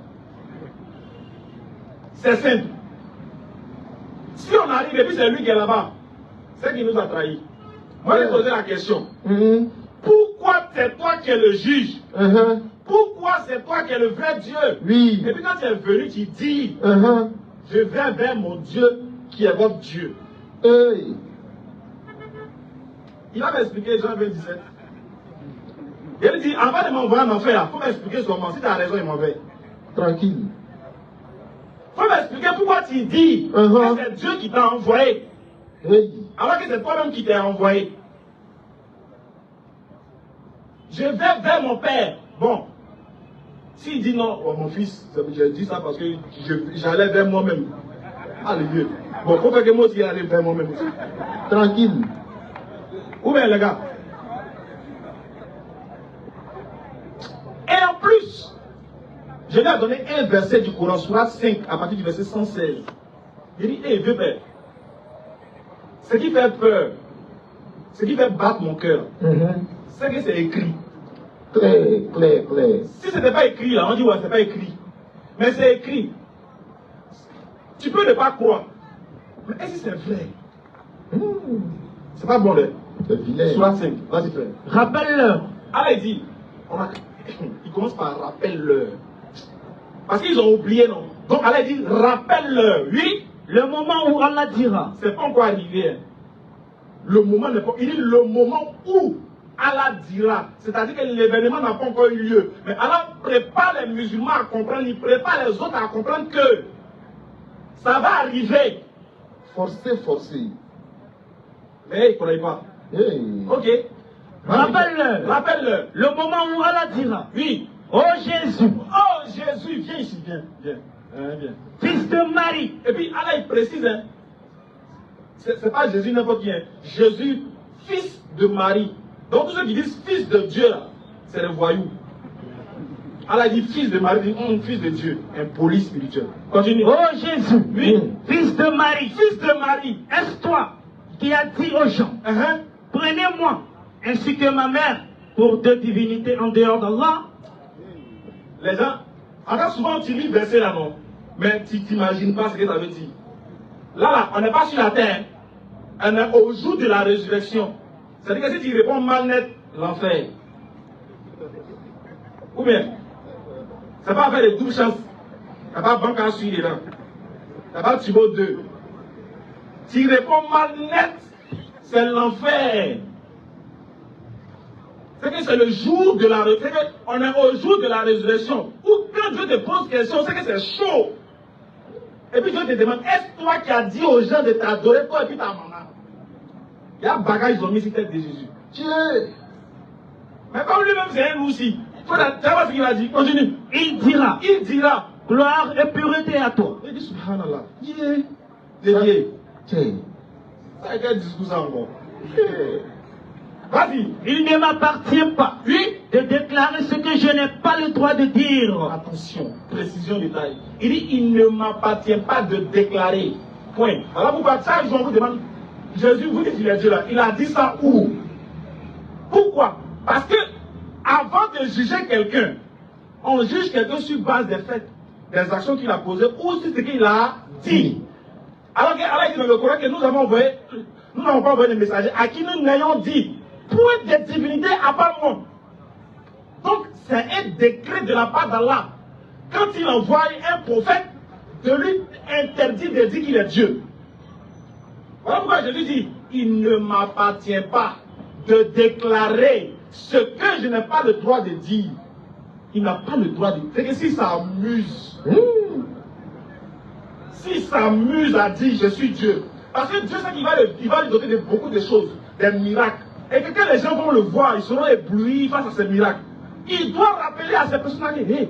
C'est simple. Si on arrive et puis c'est lui qui est là-bas, c'est qui nous a trahis. Moi, j'ai posé la question. Pourquoi c'est toi qui es le juge? Pourquoi c'est toi qui es le vrai Dieu? Oui. Et puis quand tu es venu, tu dis, je vais vers mon Dieu qui est votre Dieu. Hey. Il va m'expliquer Jean 27. Il dit, avant de m'envoyer en enfer, il faut m'expliquer comment. Si tu as raison, il m'envoie. Tranquille. Il faut m'expliquer pourquoi tu dis que c'est Dieu qui t'a envoyé. Hey. Alors que c'est toi-même qui t'es envoyé. Je vais vers mon père. Bon. S'il dit non, oh, mon fils, j'ai dit ça parce que j'allais vers moi-même. Alléluia. Bon, faut que moi aussi j'allais vers moi-même. Tranquille. Où bien les gars? Et en plus, je lui ai donné un verset du Coran, Sourate 5, à partir du verset 116. Il dit, hé, vieux père, ce qui fait peur, ce qui fait battre mon cœur, c'est que c'est écrit. Clair, clair, clair. Si ce n'était pas écrit, là, on dit, ouais, c'est pas écrit. Mais c'est écrit. Tu peux ne pas croire. Mais est-ce que c'est vrai? C'est pas bon, là. C'est vilain. Sourate 5, vas-y, frère. Rappelle-leur. Allah il dit, il commence par rappelle-leur. Parce qu'ils ont oublié, non? Donc Allah dit, rappelle-leur. Oui, le moment où Allah dira. c'est pas encore arrivé. Hein. Le moment n'est pas. Il dit le moment où Allah dira. C'est-à-dire que l'événement n'a pas encore eu lieu. Mais Allah prépare les musulmans à comprendre, il prépare les autres à comprendre que ça va arriver. Forcé, forcé. Mais ils ne croient pas. Hey. Ok. Rappelle-leur. Rappelle-leur. Le moment où Allah dira. Oui. Oh Jésus. Oh Jésus, viens ici, viens, viens. Viens. Fils de Marie. Et puis Allah il précise, hein, c'est pas Jésus n'importe qui, hein. Jésus, fils de Marie. Donc tous ceux qui disent fils de Dieu, c'est les voyous. Allah dit fils de Marie, dit fils de Dieu, impoli spirituel. Continue. Oh Jésus. Oui. Fils de Marie. Fils de Marie. Est-ce toi qui as dit aux gens, prenez-moi ainsi que ma mère pour deux divinités en dehors d'Allah? Les gens, encore souvent tu lis verset là, non? Mais tu t'imagines pas ce que ça veut dire. Là, on n'est pas sur la terre. On est au jour de la résurrection. C'est-à-dire que si tu réponds mal net, l'enfer. Ou bien, c'est pas faire des doubles chances. T'as pas banque à suivre dedans. T'as pas Thibaut 2. Tu réponds mal net, c'est l'enfer. C'est que c'est le jour de la résurrection. On est au jour de la résurrection. Où quand Dieu te pose question, c'est que c'est chaud. Et puis Dieu te demande, est-ce toi qui as dit aux gens de t'adorer, toi et puis ta maman? Il y a un bagage, ils ont mis sur tête de Jésus. Dieu. Mais comme lui-même c'est un loup aussi. Tu vois ce qu'il a dit? Continue. Il dira. Il dira. Gloire et pureté à toi. Il dit subhanallah. Yeah. Ça a été discours ça encore. Vas-y. Il ne m'appartient pas, Oui, de déclarer ce que je n'ai pas le droit de dire. attention, précision détail. Il dit il ne m'appartient pas de déclarer. Point. Alors pourquoi ça, ils vous demandent, Jésus, vous dites qu'il est Dieu là. Il a dit ça où? Pourquoi? Parce que avant de juger quelqu'un, on juge quelqu'un sur base des faits, des actions qu'il a posées ou sur ce qu'il a dit. Alors qu'il dit dans le Coran que nous n'avons pas envoyé des messagers à qui nous n'ayons dit point de divinité à part moi. Donc c'est un décret de la part d'Allah. Quand il envoie un prophète, de lui interdit de dire qu'il est Dieu. Voilà pourquoi je lui dis, il ne m'appartient pas de déclarer ce que je n'ai pas le droit de dire. Il n'a pas le droit de dire. C'est que si ça amuse, si ça amuse à dire je suis Dieu, parce que Dieu sait qu'il va lui donner beaucoup de choses, des miracles. Et que quand les gens vont le voir, ils seront éblouis face à ces miracles. Il doit rappeler à ces personnes-là, hey,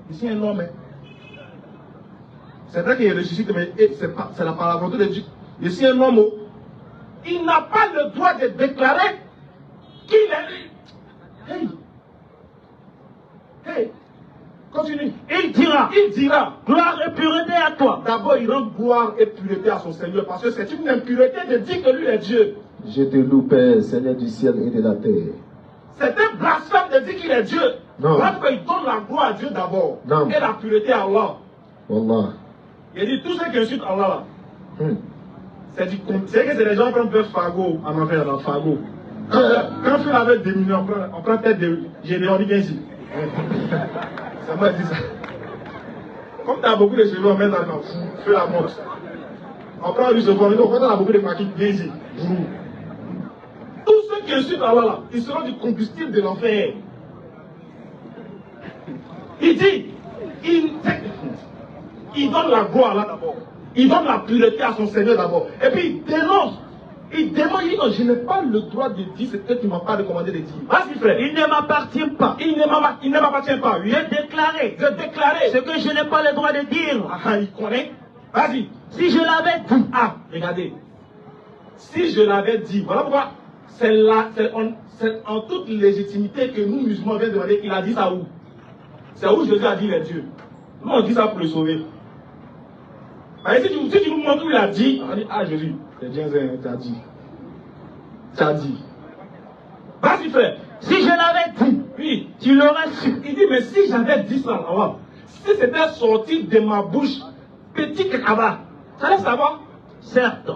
ici un homme. C'est vrai qu'il est ressuscité, mais c'est la parole de Dieu. Ici un homme. Il n'a pas le droit de déclarer qu'il est. Hey, continue. Il dira, gloire et pureté à toi. D'abord, il rend gloire et pureté à son Seigneur, parce que c'est une impureté de dire que lui est Dieu. Je te loue, Père, Seigneur du ciel et de la terre. C'est un blasphème de dire qu'il est Dieu. Non. Voilà pourquoi il donne la gloire à Dieu d'abord. Et la pureté à Allah. Wallah. Il dit tous ceux qui insultent Allah là. C'est que c'est les gens qui prennent Fago en enfer, dans Fago. Quand Phil avait diminué, on prend tête de Gédéon, on dit viens ici. C'est moi qui dis ça. Comme tu as beaucoup de cheveux, on met dans le feu la montre. On prend lui, on dit quand on a beaucoup de maquis, viens ici. Tous ceux qui insultent Allah là, ils seront du combustible de l'enfer. Il dit, il donne la gloire là d'abord. Il donne la pureté à son Seigneur d'abord. Et puis il dénonce. Il dit non, je n'ai pas le droit de dire ce que tu ne m'as pas recommandé de dire. Vas-y frère. Il ne m'appartient pas. Il ne m'appartient pas. Oui. De déclarer ce que je n'ai pas le droit de dire. Ah, il connaît. Vas-y. Si je l'avais dit. Ah, regardez. Si je l'avais dit, voilà pourquoi c'est en toute légitimité que nous musulmans viennent demander, il a dit ça où? C'est où Jésus a dit les dieux. Nous on dit ça pour le sauver. Si tu nous montres où il a dit, on dit, ah Jésus, c'est bien, tu as dit. Tu as dit. Vas-y frère. Si je l'avais dit, oui, tu l'aurais su. Il dit, mais si j'avais dit ça, alors, si c'était sorti de ma bouche, petit cacabat, ça laisse savoir? Certes.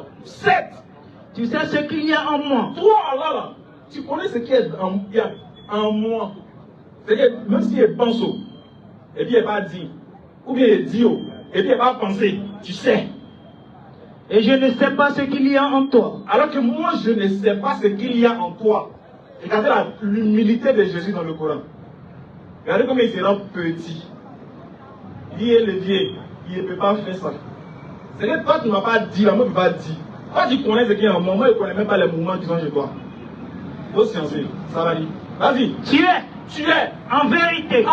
Tu sais ce qu'il y a en moi. Toi, Allah, là, tu connais ce qu'il y a en moi. C'est-à-dire, même s'il est pensé, et puis il n'est pas dit, ou bien il est dit, et puis il n'est pas pensé, tu sais. Et je ne sais pas ce qu'il y a en toi. Alors que moi, je ne sais pas ce qu'il y a en toi. Regardez l'humilité de Jésus dans le Coran. Regardez comment il se rend petit. Il est le vieux, il ne peut pas faire ça. C'est que toi, tu ne m'as pas dit, moi, tu ne peux pas dire. Toi, tu connais ce qu'il y a en moi, moi, je ne connais même pas les mouvements qui sont chez toi. Il faut sciencer, ça va dire. Vas-y. Tu es, en vérité,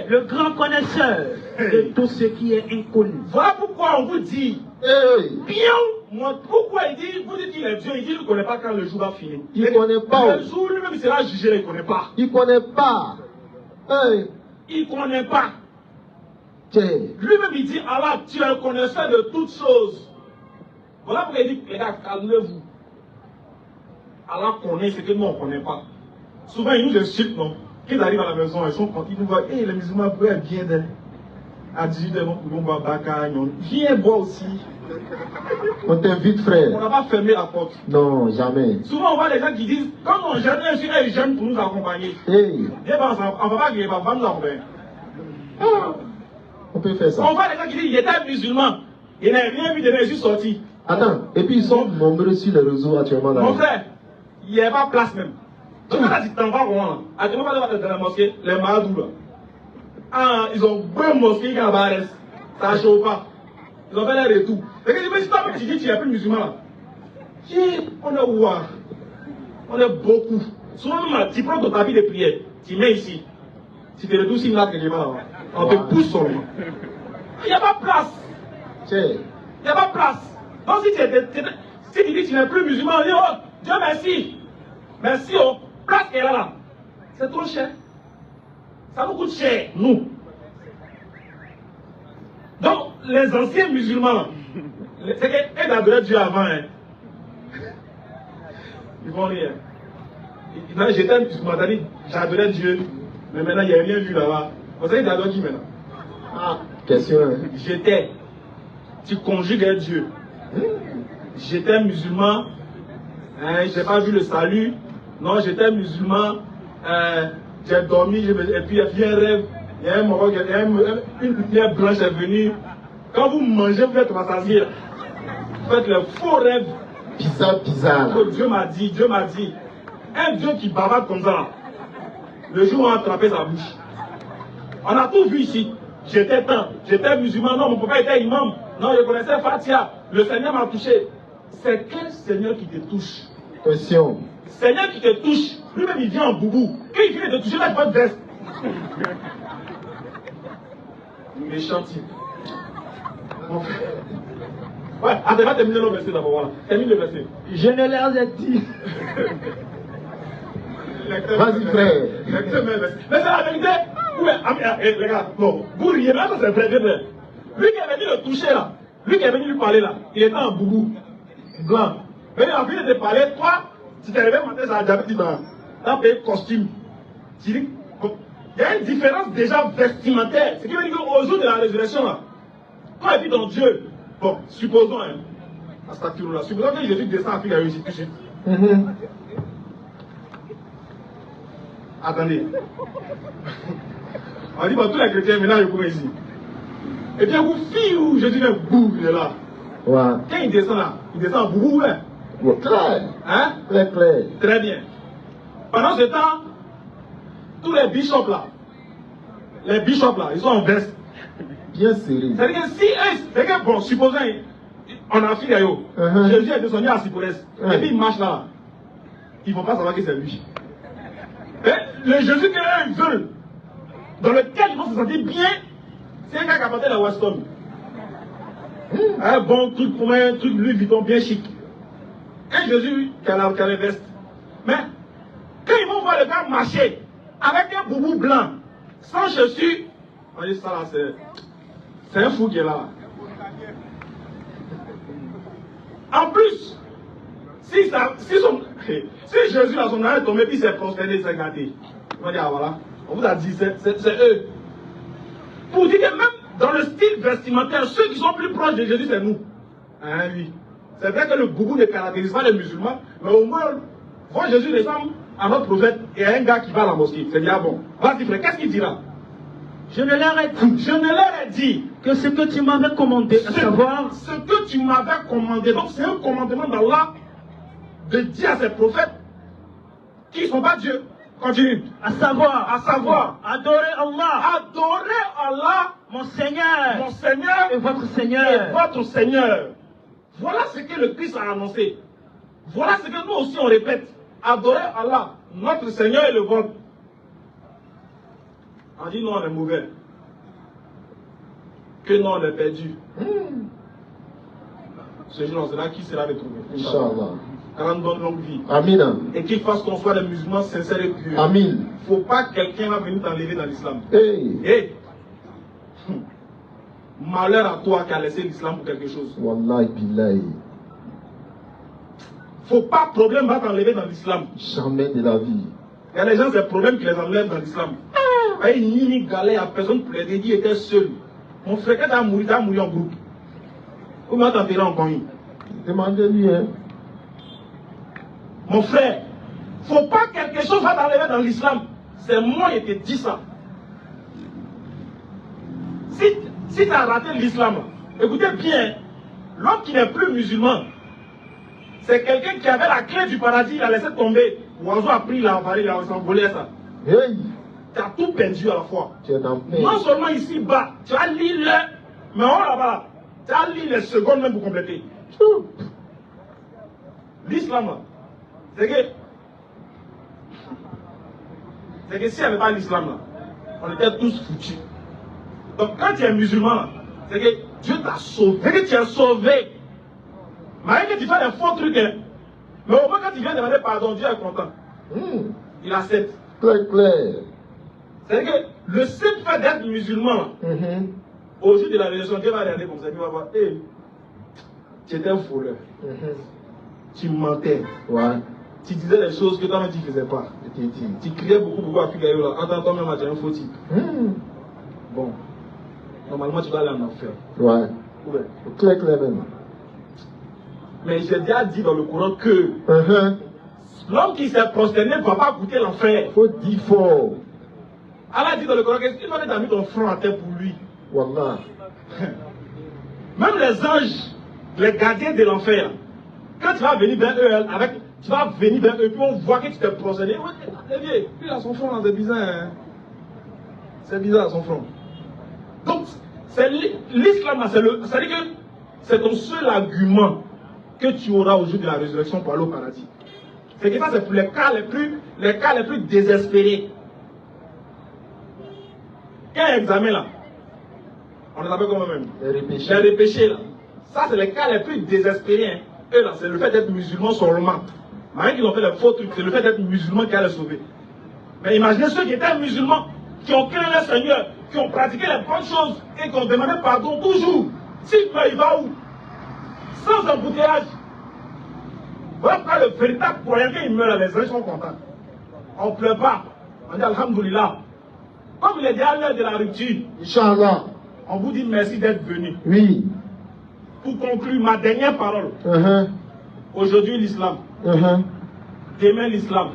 le grand connaisseur de tout ce qui est inconnu. Voilà pourquoi on vous dit, pourquoi il dit, vous dites qu'il est Dieu, il dit qu'il ne connaît pas quand le jour va finir. Il ne connaît pas. Le jour lui-même il sera jugé, il ne connaît pas. Il ne connaît pas. Il ne connaît pas. Lui-même il dit, Allah, tu es le connaisseur de toutes choses. Voilà pourquoi il dit, les gars, calmez-vous. Allah connaît ce que nous on ne connaît pas. Souvent, ils nous insultent, non? Qu'ils arrivent à la maison, ils nous voient, les musulmans pourraient bien d'elle. À 18h, ils vont boire Baka, viens boire aussi. On t'invite, frère. On n'a pas fermé la porte. Non, jamais. Souvent, on voit des gens qui disent, quand on gêne, ils gênent pour nous accompagner. On ne va pas griller, on va nous accompagner. On peut faire ça. On voit des gens qui disent, il était musulman. Il n'a rien vu de Jésus sorti. Attends, et puis ils sont nombreux sur les réseaux actuellement. Mon frère, il n'y a pas place même. Donc là, tu t'en vas comment? Actuellement, dans la mosquée, les maradous là. Ah, ils ont deux mosquées qui en barrent. Ça ne chauffe pas. Ils ont fait les retours. Et que si toi tu dis que tu n'es plus musulman là. On est où? On est beaucoup. Souvent, tu prends ton tapis de prière, tu mets ici. Si tu es tout signe là, quelque part là-bas. On te pousse seulement. Il n'y a pas de place. Il n'y a pas de place. Donc si tu dis que tu n'es plus musulman, on dit, oh, Dieu merci. Merci, oh, place qu'elle est là. C'est trop cher. Ça nous coûte cher, nous. Donc, les anciens musulmans, c'est qu'ils adoraient Dieu avant. Hein. Ils vont rire. J'étais musulman, j'adorais Dieu, mais maintenant il n'y a rien vu là-bas. Vous savez, j'adore qui maintenant? Ah, question. J'étais. Tu conjugues Dieu. J'étais musulman, hein, je n'ai pas vu le salut. Non, j'étais musulman, j'ai dormi, et puis il y a eu un rêve. Il y a une lumière blanche est venue. Quand vous mangez, vous êtes rassasié. Vous faites le faux rêve. Bizarre. Dieu m'a dit. Un Dieu qui bavarde comme ça. Le jour où on a attrapé sa bouche. On a tout vu ici. J'étais musulman. Non, mon papa était imam. Non, je connaissais Fatia. Le Seigneur m'a touché. C'est quel Seigneur qui te touche? Question. Seigneur qui te touche. Lui-même, il vient en boubou. Quand il vient de te toucher, là, il porte veste. Méchant type. Ouais, attends, va terminer le verset d'abord. Voilà. Termine le verset. Je ne leur ai dit. Vas-y, frère. Mais c'est la vérité. Les gars, non, vous riez, mais ça c'est vrai. Lui qui est venu le toucher là, lui qui est venu lui parler là, il était en boubou, blanc. Mais il a envie de te parler, toi, tu t'es réveillé matin, ça a déjà dit, t'as payé costume. Tu dis, il y a une différence déjà vestimentaire. Ce qui veut dire qu'au jour de la résurrection là, toi et puis ton Dieu, bon, supposons, hein, à cette activité là, supposons que Jésus descend en Afrique à Égypte tout de suite. Attendez. On dit, bon, tous les chrétiens, maintenant, ils courent ici. Et bien, vous, fille ou Jésus vient, boum, il est là. Ouais. Quand il descend là, il descend en boubou, ouais. Clair. Hein? Très clair. Très bien. Pendant ce temps, tous les bishops là, ils sont en veste. Bien serré. C'est-à-dire que si, c'est-à-dire que, bon, supposons, on a fini à yo. Jésus est descendu à Cyprès. Et puis il marche là. Ils ne vont pas savoir que c'est lui. Et le Jésus qu'ils veulent, dans lequel ils vont se sentir bien, c'est un gars qui a porté la Weston. Un bon truc pour un truc Louis Vuitton bien chic. Un Jésus qui a les vestes. Mais quand ils vont voir le gars marcher avec un boubou blanc, sans chaussures, on dit ça là, c'est un fou qui est là. En plus, si Jésus a son âme tombé, puis il s'est prosterné, il s'est gâté. On va dire, ah voilà, on vous a dit, c'est eux. Pour dire que même dans le style vestimentaire, ceux qui sont plus proches de Jésus, c'est nous. Hein, oui. C'est vrai que le boubou ne caractérise pas les musulmans, mais au moins, voir Jésus ressemble à notre prophète et à un gars qui va à la mosquée. C'est bien bon. Vas-y frère, qu'est-ce qu'il dira? Je ne leur ai dit que ce que tu m'avais commandé, à savoir ce que tu m'avais commandé. Donc c'est un commandement d'Allah de dire à ses prophètes qui ne sont pas Dieu. Continue. À savoir, adorer Allah, mon Seigneur, et votre Seigneur. Voilà ce que le Christ a annoncé. Voilà ce que nous aussi on répète. Adorer Allah, notre Seigneur et le vôtre. On dit non, on est mauvais. Que non, on est perdu. Ce jour, on sera qui sera retrouvé. Inch'Allah. Grande bonne longue vie. Amin. Et qu'il fasse qu'on soit des musulmans sincères et purs. Amin. Il ne faut pas que quelqu'un va venir t'enlever dans l'islam. Hey. Malheur à toi qui a laissé l'islam pour quelque chose. Wallahi billahi. Faut pas problème va t'enlever dans l'islam. Jamais de la vie. Il y a des gens, c'est le problème qui les enlève dans l'islam. Il n'y a personne pour les aider, il était seul. Mon frère, quand tu as mouru en groupe. Comment t'enterrer en famille? Demandez-lui, hein. Mon frère, faut pas que quelque chose va t'enlever dans l'islam. C'est moi qui te dis ça. Si tu as raté l'islam, écoutez bien, l'homme qui n'est plus musulman, c'est quelqu'un qui avait la clé du paradis, il a laissé tomber. L'oiseau a pris, il a avalé, il a s'envolé ça. Hey. Tu as tout perdu à la fois. Non seulement ici-bas, tu as lu mais on là-bas, tu as lu les secondes même pour compléter. L'islam, c'est que s'il n'y avait pas l'islam là, on était tous foutus. Donc quand tu es musulman, c'est que Dieu t'a sauvé, c'est que tu es sauvé. Malgré que tu fais des faux trucs, hein. Mais au moins quand tu viens demander pardon, Dieu est content. Il accepte. Clair. C'est que le simple fait d'être musulman, au jour de la résurrection, Dieu va regarder comme ça, il va voir, hey, tu étais un voleur. Tu mentais. Ouais. Tu disais des choses que toi-même tu ne faisais pas. Tu criais beaucoup à Figayo là. Entends toi-même, tu es un faux type. Bon. Normalement, tu vas aller en enfer. Ouais. Clair même. Mais j'ai déjà dit dans le Coran que l'homme qui s'est prosterné ne va pas goûter l'enfer. Faut dire fort. Allah dit dans le Coran qu'il va t'amener ton front à terre pour lui. Wallah. Même les anges, les gardiens de l'enfer, quand tu vas venir vers eux, tu vas venir vers eux, puis on voit que tu t'es prosterné. Lui, il a son front là, c'est bizarre. Hein? C'est bizarre son front. Donc, l'islam, c'est-à-dire que c'est ton seul argument que tu auras au jour de la résurrection pour aller au paradis. C'est que ça, c'est pour les cas les plus désespérés. Quel examen là? On les appelle comment même? Les repêchés là. Ça, c'est les cas les plus désespérés. Hein. Eux là, c'est le fait d'être musulman seulement. Malgré qu'ils ont fait les faux trucs, c'est le fait d'être musulman qui a les sauvé. Mais imaginez ceux qui étaient musulmans, qui ont craint le Seigneur, qui ont pratiqué les bonnes choses et qui ont demandé pardon toujours. S'il meurt, il va où? Sans embouteillage. Voilà pourquoi le véritable croyant, quand il meurt, les gens sont contents. On ne pleure pas. On dit Alhamdulillah. Comme il est déjà l'heure de la rupture, Inch'Allah, on vous dit merci d'être venu. Oui. Pour conclure, ma dernière parole. Aujourd'hui, l'islam. Demain, l'islam.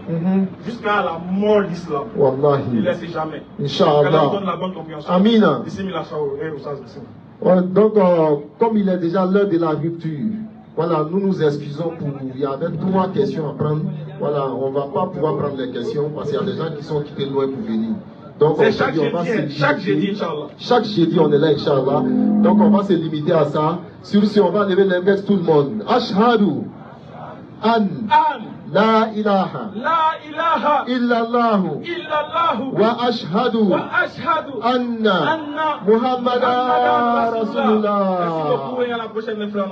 Jusqu'à la mort, l'islam. Wallahi. Ne laissez jamais. Inch'Allah. Qu'Allah donne la bonne compréhension. Amina. Donc, comme il est déjà l'heure de la rupture, voilà, nous nous excusons pour. Il y avait 3 questions à prendre. Voilà, on ne va pas pouvoir prendre les questions parce qu'il y a des gens qui sont quittés loin pour venir. Donc, chaque jeudi, Inch'Allah. Chaque jeudi, on est là, Inch'Allah. Donc, on va se limiter à ça. Sur ce, on va lever l'index tout le monde. Ashhadu an la ilaha illallahu wa ashhadu anna Muhammadan Rasulullah. Merci beaucoup et à la prochaine, mes frères.